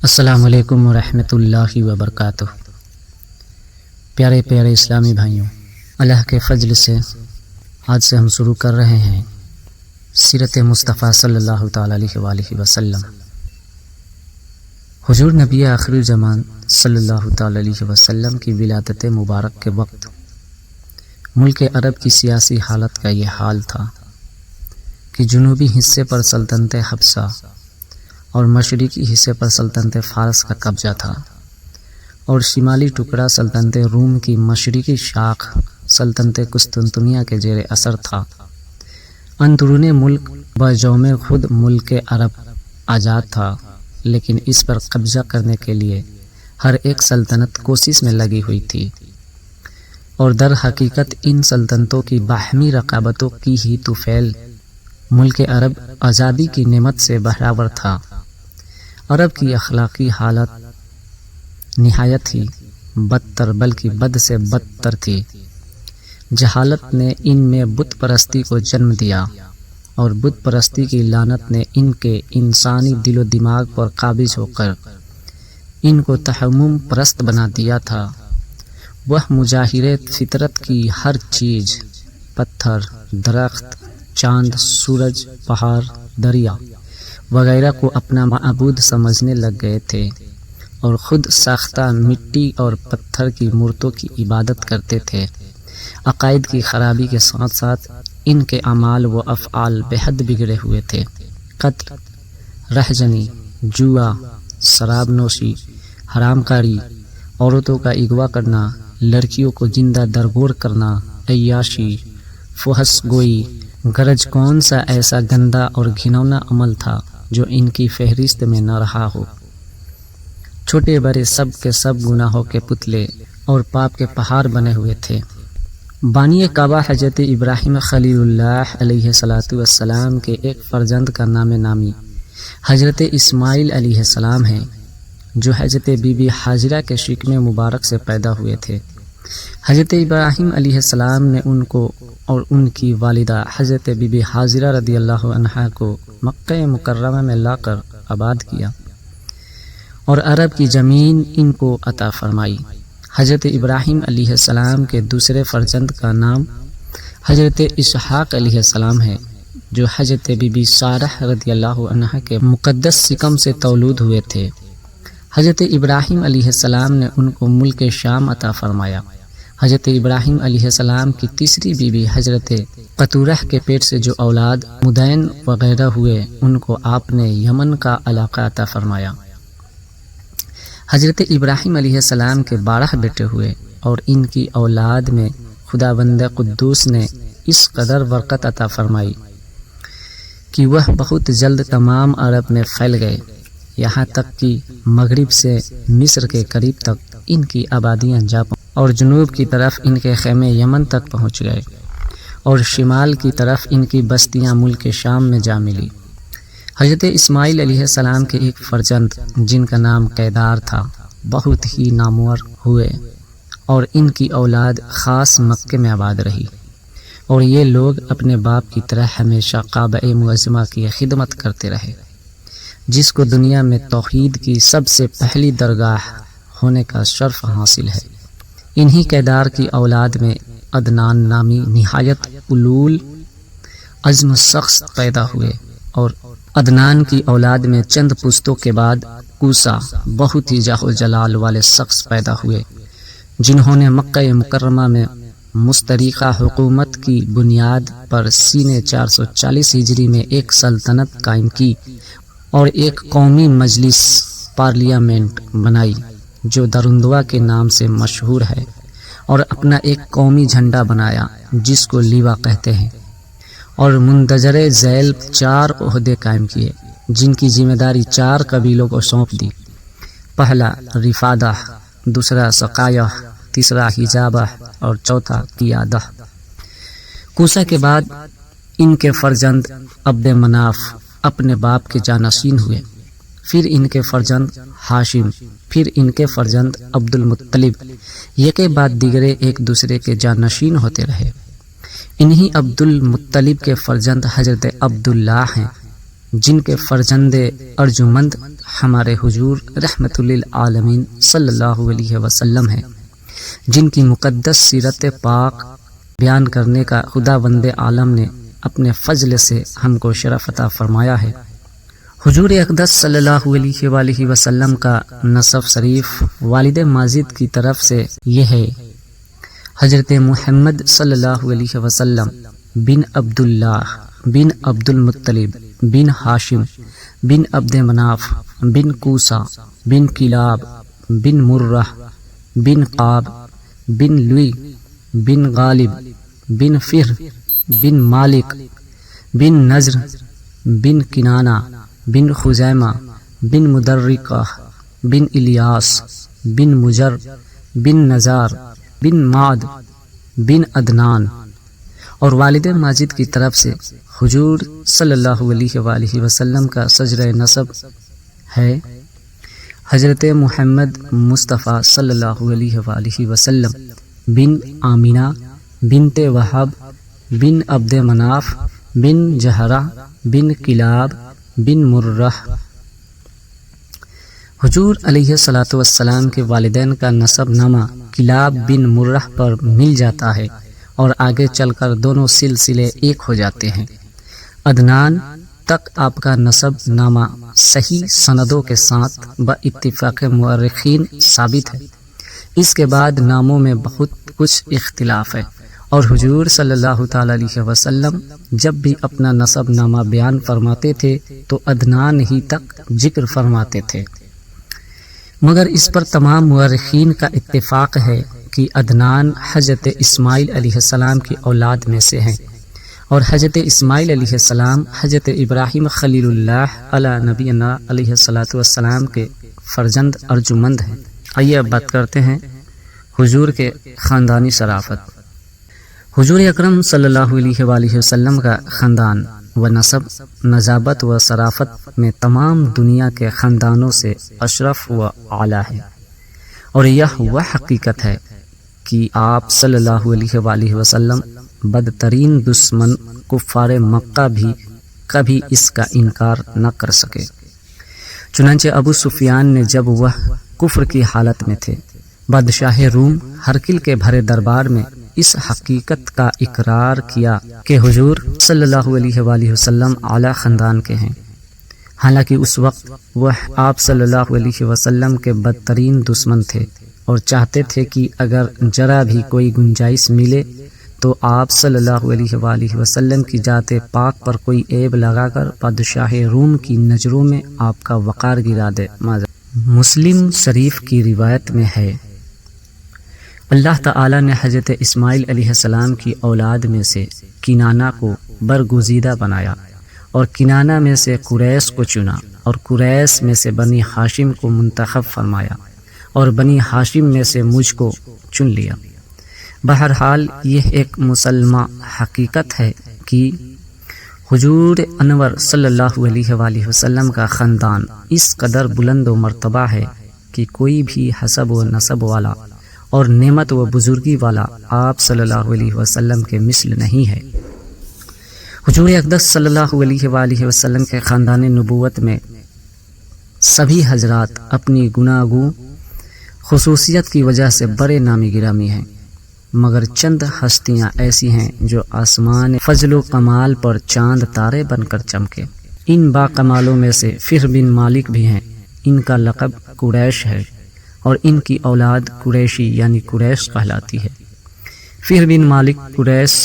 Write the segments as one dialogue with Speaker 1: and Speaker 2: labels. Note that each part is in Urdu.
Speaker 1: السلام علیکم ورحمۃ اللہ وبرکاتہ۔ پیارے پیارے اسلامی بھائیوں، اللہ کے فضل سے آج سے ہم شروع کر رہے ہیں سیرت مصطفیٰ صلی اللہ تعالیٰ علیہ وآلہ وسلم۔ حضور نبی آخر زمان صلی اللہ تعالیٰ علیہ وسلم کی ولادت مبارک کے وقت ملک عرب کی سیاسی حالت کا یہ حال تھا کہ جنوبی حصے پر سلطنت حبشہ اور مشرقی حصے پر سلطنت فارس کا قبضہ تھا، اور شمالی ٹکڑا سلطنت روم کی مشرقی شاخ سلطنت قسطنطنیہ کے زیر اثر تھا۔ اندرون ملک بجوم خود ملک عرب آزاد تھا، لیکن اس پر قبضہ کرنے کے لیے ہر ایک سلطنت کوشش میں لگی ہوئی تھی، اور در حقیقت ان سلطنتوں کی باہمی رقابتوں کی ہی طفیل ملک عرب آزادی کی نعمت سے بہرور تھا۔ عرب کی اخلاقی حالت نہایت ہی بدتر بلکہ بد سے بدتر تھی۔ جہالت نے ان میں بت پرستی کو جنم دیا، اور بت پرستی کی لعنت نے ان کے انسانی دل و دماغ پر قابض ہو کر ان کو تحمم پرست بنا دیا تھا۔ وہ مظاہرے فطرت کی ہر چیز، پتھر، درخت، چاند، سورج، پہاڑ، دریا وغیرہ کو اپنا معبود سمجھنے لگ گئے تھے، اور خود ساختہ مٹی اور پتھر کی مورتوں کی عبادت کرتے تھے۔ عقائد کی خرابی کے ساتھ ساتھ ان کے اعمال و افعال بے حد بگڑے ہوئے تھے۔ قتل، رہزنی، جوا، شراب نوشی، حرام کاری، عورتوں کا اغوا کرنا، لڑکیوں کو زندہ درگور کرنا، عیاشی، فحش گوئی، غرض کون سا ایسا گندا اور گھنونا عمل تھا جو ان کی فہرست میں نہ رہا ہو۔ چھوٹے بڑے سب کے سب گناہوں کے پتلے اور پاپ کے پہاڑ بنے ہوئے تھے۔ بانی کعبہ حضرت ابراہیم خلیل اللہ علیہ السلام کے ایک فرزند کا نام نامی حضرت اسماعیل علیہ السلام ہے، جو حضرت بی بی حاجرہ کے شکم مبارک سے پیدا ہوئے تھے۔ حضرت ابراہیم علیہ السلام نے ان کو اور ان کی والدہ حضرت بی بی حاجرہ رضی اللہ عنہا کو مکہ مکرمہ میں لا کر آباد کیا، اور عرب کی زمین ان کو عطا فرمائی۔ حضرت ابراہیم علیہ السلام کے دوسرے فرزند کا نام حضرت اسحاق علیہ السلام ہے، جو حضرت بی بی سارہ رضی اللہ عنہا کے مقدس سکم سے تولود ہوئے تھے۔ حضرت ابراہیم علیہ السلام نے ان کو ملک شام عطا فرمایا۔ حضرت ابراہیم علیہ السلام کی تیسری بیوی حضرت قطورہ کے پیٹ سے جو اولاد مدین وغیرہ ہوئے، ان کو آپ نے یمن کا علاقہ عطا فرمایا۔ حضرت ابراہیم علیہ السلام کے 12 بیٹے ہوئے، اور ان کی اولاد میں خداوند قدوس نے اس قدر برکت عطا فرمائی کہ وہ بہت جلد تمام عرب میں پھیل گئے، یہاں تک کہ مغرب سے مصر کے قریب تک ان کی آبادیاں جا پہنچ، اور جنوب کی طرف ان کے خیمے یمن تک پہنچ گئے، اور شمال کی طرف ان کی بستیاں ملک شام میں جا ملی۔ حضرت اسماعیل علیہ السلام کے ایک فرزند جن کا نام قیدار تھا بہت ہی نامور ہوئے، اور ان کی اولاد خاص مکے میں آباد رہی، اور یہ لوگ اپنے باپ کی طرح ہمیشہ کعبہ معظمہ کی خدمت کرتے رہے، جس کو دنیا میں توحید کی سب سے پہلی درگاہ ہونے کا شرف حاصل ہے۔ انہی قیدار کی اولاد میں عدنان نامی نہایت علول عزم شخص پیدا ہوئے، اور عدنان کی اولاد میں چند پشتوں کے بعد کوسا بہت ہی جاہ و جلال والے شخص پیدا ہوئے، جنہوں نے مکہ مکرمہ میں مستریقہ حکومت کی بنیاد پر سینہ 440 ہجری میں ایک سلطنت قائم کی، اور ایک قومی مجلس پارلیمنٹ بنائی جو درندوا کے نام سے مشہور ہے، اور اپنا ایک قومی جھنڈا بنایا جس کو لیوا کہتے ہیں، اور مندرجہ ذیل 4 عہدے قائم کیے جن کی ذمہ داری 4 قبیلوں کو سونپ دی۔ پہلا رفادہ، دوسرا سقایہ، تیسرا حجابہ، اور چوتھا قیادہ۔ کوسا کے بعد ان کے فرزند عبد مناف اپنے باپ کے جانشین ہوئے، پھر ان کے فرزند ہاشم، پھر ان کے فرزند عبد المطلب، یہ کے بعد دیگرے ایک دوسرے کے جانشین ہوتے رہے۔ انہی عبد المطلب کے فرزند حضرت عبداللہ ہیں، جن کے فرزند ارجمند ہمارے حضور رحمت للعالمین صلی اللہ علیہ وسلم ہیں، جن کی مقدس سیرت پاک بیان کرنے کا خداوند عالم نے اپنے فضل سے ہم کو شرف عطا فرمایا ہے۔ حضور اقدس صلی اللہ علیہ وآلہ وسلم کا نسب شریف والد ماجد کی طرف سے یہ ہے: حضرت محمد صلی اللہ علیہ وسلم بن عبداللہ بن عبد المطلب بن ہاشم بن عبد مناف بن کوسا بن کلاب بن مرہ بن قاب بن لوی بن غالب بن فہر بن مالک بن نضر بن کنانہ بن خزیمہ بن مدرکہ بن الیاس بن مجر بن نزار بن معد بن عدنان، اور والد ماجد کی طرف سے حضور صلی اللہ علیہ وآلہ وسلم کا شجرہ نسب ہے حضرت محمد مصطفیٰ صلی اللہ علیہ وآلہ وسلم بن آمینہ بنت وہب بن عبد مناف بن زہرہ بن کلاب بن مرہ۔ حضور علیہ الصلاۃ والسلام کے والدین کا نسب نامہ کلاب بن مرہ پر مل جاتا ہے اور آگے چل کر دونوں سلسلے ایک ہو جاتے ہیں۔ عدنان تک آپ کا نسب نامہ صحیح سندوں کے ساتھ باتفاق مورخین ثابت ہے۔ اس کے بعد ناموں میں بہت کچھ اختلاف ہے، اور حضور صلی اللہ تعالی علیہ وسلم جب بھی اپنا نسب نامہ بیان فرماتے تھے تو عدنان ہی تک ذکر فرماتے تھے، مگر اس پر تمام مورخین کا اتفاق ہے کہ عدنان حضرت اسماعیل علیہ السلام کی اولاد میں سے ہیں، اور حضرت اسماعیل علیہ السلام حضرت ابراہیم خلیل اللہ علیہ نبینا علیہ الصلاۃ والسلام کے فرزند ارجمند ہیں۔ آئیے اب بات کرتے ہیں حضور کے خاندانی شرافت۔ حضور اکرم صلی اللہ علیہ وآلہ وسلم کا خاندان و نسب نجابت و شرافت میں تمام دنیا کے خاندانوں سے اشرف و اعلیٰ ہے، اور یہ وہ حقیقت ہے کہ آپ صلی اللہ علیہ وآلہ وسلم بدترین دشمن کفار مکہ بھی کبھی اس کا انکار نہ کر سکے۔ چنانچہ ابو سفیان نے جب وہ کفر کی حالت میں تھے، بادشاہ روم ہرقل کے بھرے دربار میں اس حقیقت کا اقرار کیا کہ حضور صلی اللہ علیہ وآلہ وسلم اعلیٰ خاندان کے ہیں، حالانکہ اس وقت وہ آپ صلی اللہ علیہ وسلم کے بدترین دشمن تھے اور چاہتے تھے کہ اگر ذرا بھی کوئی گنجائش ملے تو آپ صلی اللہ علیہ وآلہ وسلم کی ذات پاک پر کوئی عیب لگا کر بادشاہ روم کی نظروں میں آپ کا وقار گرا دے۔ مسلم شریف کی روایت میں ہے، اللہ تعالی نے حضرت اسماعیل علیہ السلام کی اولاد میں سے کنانہ کو برگزیدہ بنایا، اور کنانہ میں سے قریش کو چنا، اور قریش میں سے بنی ہاشم کو منتخب فرمایا، اور بنی ہاشم میں سے مجھ کو چن لیا۔ بہرحال یہ ایک مسلمہ حقیقت ہے کہ حضور انور صلی اللہ علیہ وآلہ وسلم کا خاندان اس قدر بلند و مرتبہ ہے کہ کوئی بھی حسب و نسب والا اور نعمت و بزرگی والا آپ صلی اللہ علیہ وسلم کے مثل نہیں ہے۔ حضور اقدس صلی اللہ علیہ وآلہ وسلم کے خاندان نبوت میں سبھی حضرات اپنی گناگوں خصوصیت کی وجہ سے بڑے نامی گرامی ہیں، مگر چند ہستیاں ایسی ہیں جو آسمان فضل و کمال پر چاند تارے بن کر چمکے۔ ان باکمالوں میں سے فہر بن مالک بھی ہیں، ان کا لقب قریش ہے، اور ان کی اولاد قریشی یعنی قریش کہلاتی ہے۔ فہر بن مالک قریش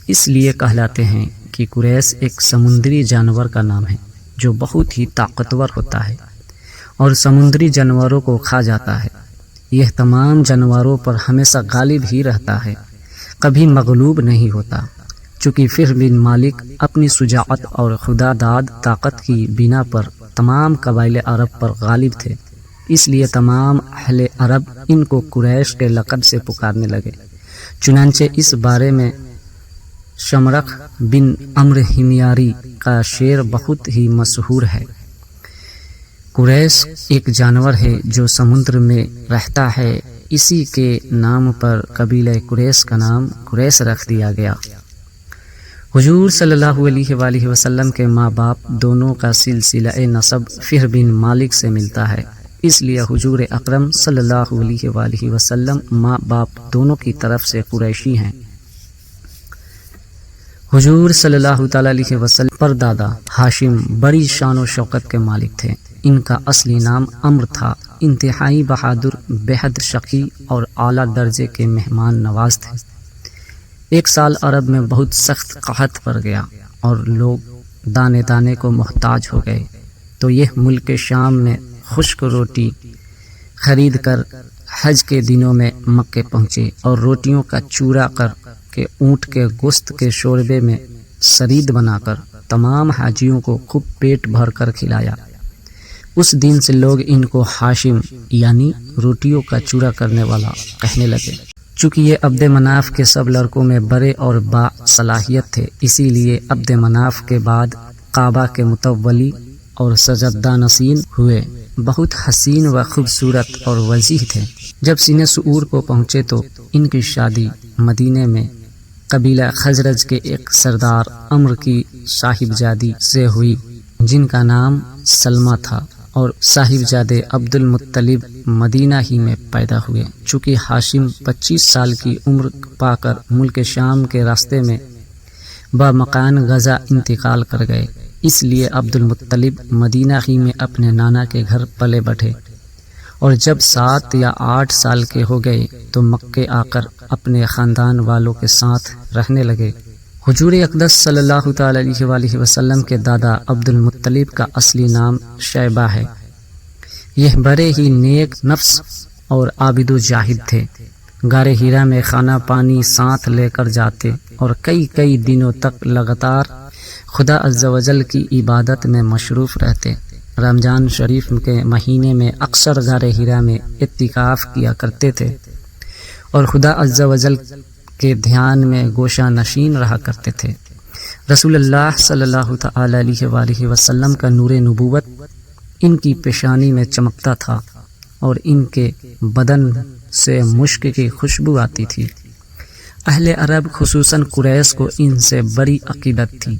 Speaker 1: اس لیے کہلاتے ہیں کہ قریش ایک سمندری جانور کا نام ہے جو بہت ہی طاقتور ہوتا ہے اور سمندری جانوروں کو کھا جاتا ہے۔ یہ تمام جانوروں پر ہمیشہ غالب ہی رہتا ہے، کبھی مغلوب نہیں ہوتا۔ چونکہ فہر بن مالک اپنی شجاعت اور خدا داد طاقت کی بنا پر تمام قبائل عرب پر غالب تھے، اس لیے تمام اہل عرب ان کو قریش کے لقب سے پکارنے لگے۔ چنانچہ اس بارے میں شمرخ بن عمرو حمیاری کا شعر بہت ہی مشہور ہے: قریش ایک جانور ہے جو سمندر میں رہتا ہے، اسی کے نام پر قبیلہ قریش کا نام قریش رکھ دیا گیا۔ حضور صلی اللہ علیہ وآلہ وسلم کے ماں باپ دونوں کا سلسلہ نسب فہر بن مالک سے ملتا ہے، اس لیے حضور اکرم صلی اللہ علیہ وآلہ وسلم ماں باپ دونوں کی طرف سے قریشی ہیں۔ حضور صلی اللہ تعالیٰ علیہ وسلم پر دادا ہاشم بڑی شان و شوکت کے مالک تھے۔ ان کا اصلی نام عمرو تھا، انتہائی بہادر، بےحد شقی اور اعلیٰ درجے کے مہمان نواز تھے۔ ایک سال عرب میں بہت سخت قحط پڑ گیا اور لوگ دانے دانے کو محتاج ہو گئے، تو یہ ملک شام میں خشک روٹی خرید کر حج کے دنوں میں مکے پہنچے اور روٹیوں کا چورا کر کے اونٹ کے گوشت کے شوربے میں سرید بنا کر تمام حاجیوں کو خوب پیٹ بھر کر کھلایا۔ اس دن سے لوگ ان کو ہاشم یعنی روٹیوں کا چورا کرنے والا کہنے لگے۔ چونکہ یہ عبد مناف کے سب لڑکوں میں بڑے اور با صلاحیت تھے، اسی لیے عبد مناف کے بعد کعبہ کے متولی اور سجدہ نشین ہوئے۔ بہت حسین و خوبصورت اور وضیح تھے۔ جب سن شعور کو پہنچے تو ان کی شادی مدینے میں قبیلہ خزرج کے ایک سردار عمرو کی صاحبزادی سے ہوئی، جن کا نام سلمہ تھا، اور صاحبزادے عبد المطلب مدینہ ہی میں پیدا ہوئے۔ چونکہ ہاشم 25 سال کی عمر پا کر ملک شام کے راستے میں بمکان غزہ انتقال کر گئے، اس لیے عبد المطلب مدینہ ہی میں اپنے نانا کے گھر پلے بڑھے، اور جب 7 یا 8 سال کے ہو گئے تو مکے آ کر اپنے خاندان والوں کے ساتھ رہنے لگے۔ حضور اقدس صلی اللہ تعالی علیہ وآلہ وسلم کے دادا عبد المطلب کا اصلی نام شیبہ ہے۔ یہ بڑے ہی نیک نفس اور عابد و زاہد تھے۔ غار ہیرا میں کھانا پانی ساتھ لے کر جاتے اور کئی دنوں تک لگاتار خدا عز و جل کی عبادت میں مصروف رہتے۔ رمضان شریف کے مہینے میں اکثر غار ہیرا میں اعتکاف کیا کرتے تھے اور خدا عز و جل کے دھیان میں گوشہ نشین رہا کرتے تھے۔ رسول اللہ صلی اللہ تعالی علیہ وآلہ وسلم کا نور نبوت ان کی پیشانی میں چمکتا تھا اور ان کے بدن سے مشک کی خوشبو آتی تھی۔ اہل عرب خصوصاً قریش کو ان سے بڑی عقیدت تھی۔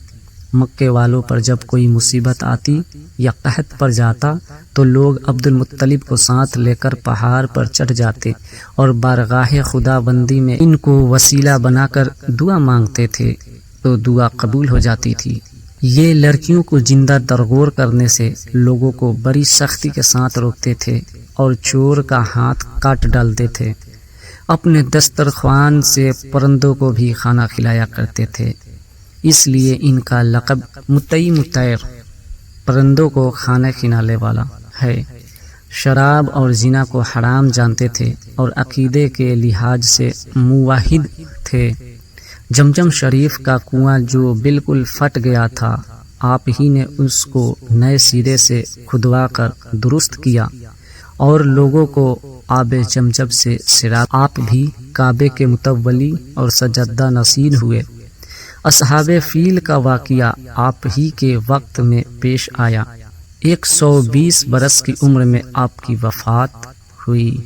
Speaker 1: مکے والوں پر جب کوئی مصیبت آتی یا قحط پڑ جاتا تو لوگ عبد المطلب کو ساتھ لے کر پہاڑ پر چڑھ جاتے اور بارگاہ خدا بندی میں ان کو وسیلہ بنا کر دعا مانگتے تھے تو دعا قبول ہو جاتی تھی۔ یہ لڑکیوں کو زندہ درگور کرنے سے لوگوں کو بڑی سختی کے ساتھ روکتے تھے اور چور کا ہاتھ کاٹ ڈالتے تھے۔ اپنے دسترخوان سے پرندوں کو بھی کھانا کھلایا کرتے تھے، اس لیے ان کا لقب مطعم الطیر، پرندوں کو کھانا کھلانے والا ہے۔ شراب اور زنا کو حرام جانتے تھے اور عقیدے کے لحاظ سے موحد تھے۔ جمجم شریف کا کنواں جو بالکل پھٹ گیا تھا، آپ ہی نے اس کو نئے سرے سے کھدوا کر درست کیا اور لوگوں کو آب زمزم سے سیراب۔ آپ بھی کعبے کے متولی اور سجدہ نشین ہوئے۔ اصحاب فیل کا واقعہ آپ ہی کے وقت میں پیش آیا۔ 120 برس کی عمر میں آپ کی وفات ہوئی۔